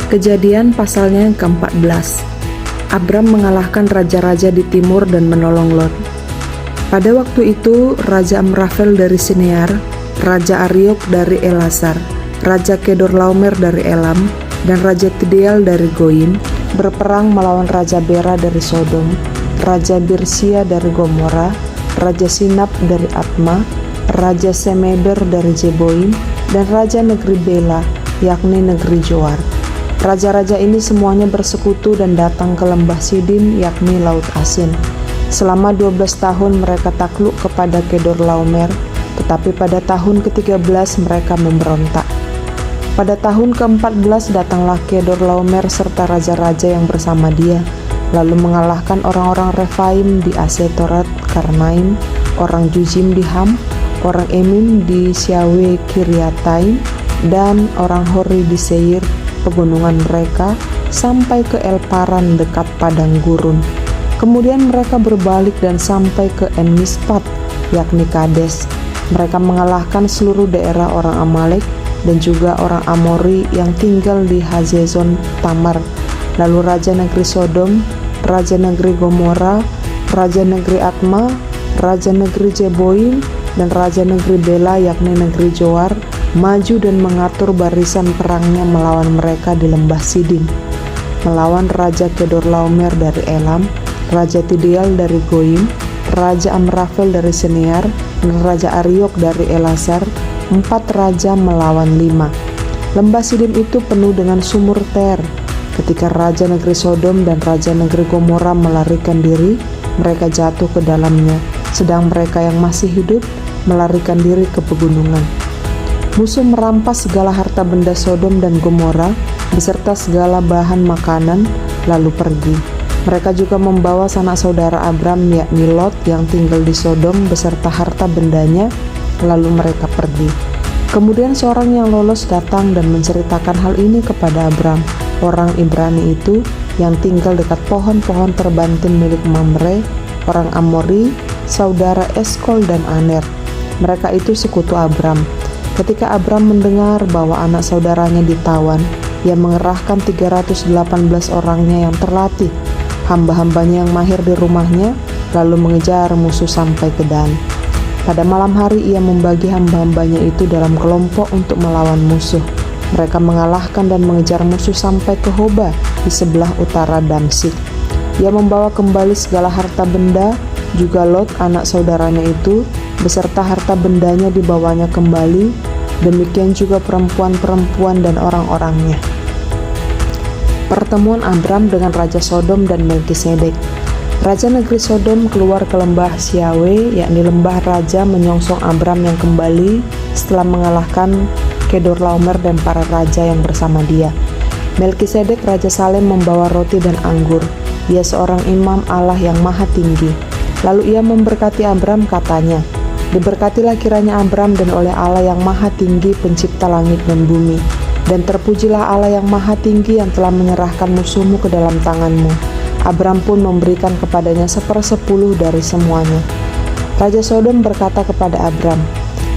Kejadian pasalnya yang ke-14. Abram mengalahkan raja-raja di timur dan menolong Lot. Pada waktu itu, Raja Amrafel dari Sinear, Raja Ariok dari Elasar, Raja Kedorlaomer dari Elam, dan Raja Tideal dari Goyim berperang melawan Raja Bera dari Sodom, Raja Birsia dari Gomora, Raja Sinab dari Atma, Raja Semeder dari Jeboim, dan Raja negeri Bela, yakni negeri Joar. Raja-raja ini semuanya bersekutu dan datang ke lembah Sidim, yakni Laut Asin. Selama 12 tahun mereka takluk kepada Kedorlaomer, tetapi pada tahun ke-13 mereka memberontak. Pada tahun ke-14 datanglah Kedorlaomer serta raja-raja yang bersama dia, lalu mengalahkan orang-orang Refaim di Asetorat Karnaim, orang Juzim di Ham, orang Emim di Syawe Kiryataim, dan orang Hori di Seir, pegunungan mereka, sampai ke El Paran dekat padang gurun. Kemudian mereka berbalik dan sampai ke En Mispat, yakni Kades. Mereka mengalahkan seluruh daerah orang Amalek dan juga orang Amori yang tinggal di Hazezon Tamar. Lalu raja negeri Sodom, raja negeri Gomora, raja negeri Atma, raja negeri Jeboim, dan raja negeri Bela, yakni negeri Joar, maju dan mengatur barisan perangnya melawan mereka di lembah Sidim, melawan Raja Kedorlaomer dari Elam, Raja Tideal dari Goyim, Raja Amrafel dari Sinear, dan Raja Ariok dari Elasar. 4 raja melawan 5. Lembah Sidim itu penuh dengan sumur Ter. Ketika Raja negeri Sodom dan Raja negeri Gomora melarikan diri, mereka jatuh ke dalamnya, sedang mereka yang masih hidup melarikan diri ke pegunungan. Musuh merampas segala harta benda Sodom dan Gomora beserta segala bahan makanan, lalu pergi. Mereka juga membawa sanak saudara Abram, yakni Lot, yang tinggal di Sodom beserta harta bendanya, lalu mereka pergi. Kemudian seorang yang lolos datang dan menceritakan hal ini kepada Abram, orang Ibrani itu yang tinggal dekat pohon-pohon terbantin milik Mamre, orang Amori, saudara Eskol dan Aner. Mereka itu sekutu Abram. Ketika Abram mendengar bahwa anak saudaranya ditawan, ia mengerahkan 318 orangnya yang terlatih, hamba-hambanya yang mahir di rumahnya, lalu mengejar musuh sampai ke Dan. Pada malam hari ia membagi hamba-hambanya itu dalam kelompok untuk melawan musuh. Mereka mengalahkan dan mengejar musuh sampai ke Hoba di sebelah utara Damsik. Ia membawa kembali segala harta benda, juga Lot anak saudaranya itu beserta harta bendanya dibawanya kembali, demikian juga perempuan-perempuan dan orang-orangnya. Pertemuan Abram dengan Raja Sodom dan Melkisedek. Raja negeri Sodom keluar ke lembah Syawe, yakni lembah raja, menyongsong Abram yang kembali setelah mengalahkan Kedorlaomer dan para raja yang bersama dia. Melkisedek Raja Salem membawa roti dan anggur. Dia seorang imam Allah yang maha tinggi. Lalu ia memberkati Abram, katanya, "Diberkatilah kiranya Abram dan oleh Allah yang maha tinggi, pencipta langit dan bumi. Dan terpujilah Allah yang maha tinggi yang telah menyerahkan musuhmu ke dalam tanganmu." Abram pun memberikan kepadanya 1/10 dari semuanya. Raja Sodom berkata kepada Abram,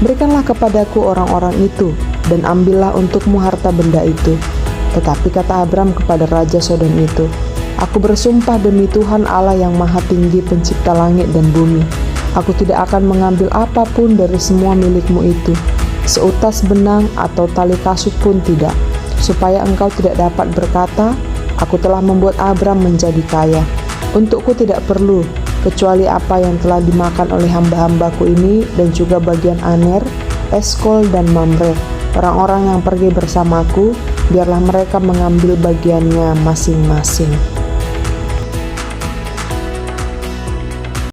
"Berikanlah kepadaku orang-orang itu, dan ambillah untukmu harta benda itu." Tetapi kata Abram kepada Raja Sodom itu, "Aku bersumpah demi Tuhan Allah yang maha tinggi, pencipta langit dan bumi, aku tidak akan mengambil apapun dari semua milikmu itu, seutas benang atau tali kasut pun tidak, supaya engkau tidak dapat berkata, aku telah membuat Abram menjadi kaya. Untukku tidak perlu, kecuali apa yang telah dimakan oleh hamba-hambaku ini, dan juga bagian Aner, Eskol, dan Mamre, orang-orang yang pergi bersamaku, biarlah mereka mengambil bagiannya masing-masing."